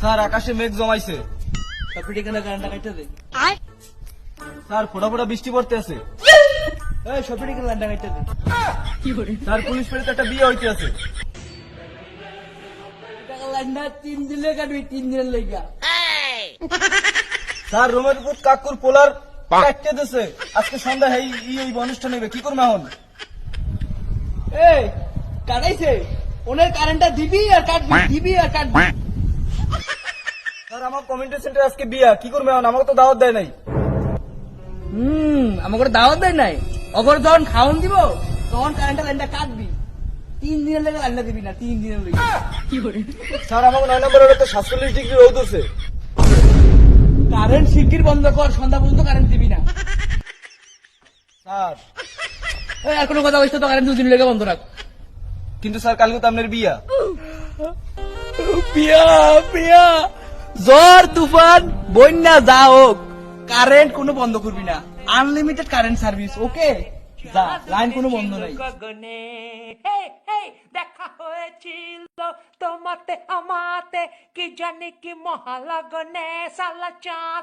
Sir আকাশে মেঘ জমাইছে। সবটি কেন কারেন্টটা কাটতে দে। স্যার ফোটা ফোটা বৃষ্টি পড়তে আছে। এই সবটি কেন কারেন্টটা কাটতে দে। স্যার পুলিশ পেরিতে একটা বিয়ে হইতে আছে। টাকা লান্ডা 3 দিনে কাটবি 3 দিনের লাগা। স্যার রোমের পুত কাকুর পোলার কাটতে দিছে। আজকে সন্ধ্যা এই অনুষ্ঠান হইবে, কি করবে এখন? এই কাটাইছে ওনের কারেন্টটা দিবি আর কাটবি দিবি আর কাটবি। স্যার আমার কমিউনিটি সেন্টার আজকে বিয়া, কি করবে এখন? আমাকে তো দাওয়াত দেয় নাই। আমাকে দাওয়াত দেয় নাই। অগর যখন খাওন দিব তখন কারেন্টটা লাইনটা কাটবি। 3 দিনের লাগা লাইনটা দিবি না 3 দিনের লাগা। কি করে? স্যার আমাকে 9 নম্বরে তো 47 ডিগ্রি রোদ আছে। কারেন্ট শিগগির বন্ধ কর, সন্ধ্যা পর্যন্ত কারেন্ট দিবি না। স্যার এই আর কোনো কথা বলছিস তো কারেন্ট 2 দিন লাগা বন্ধ রাখ। কিন্তু স্যার কালকে তো আপনার বিয়া। পিয়া পিয়া ঝড় তুফান বন্যা যা হোক কারেন্ট কোনো বন্ধ করবি না। আনলিমিটেড কারেন্ট সার্ভিস, ওকে? যা, লাইন কোনো বন্ধ নাই। গগনে হেই হেই দেখা হয়েছিল তোমাতে আমাতে কি জানি কি মহালগনে সালা চাঁদ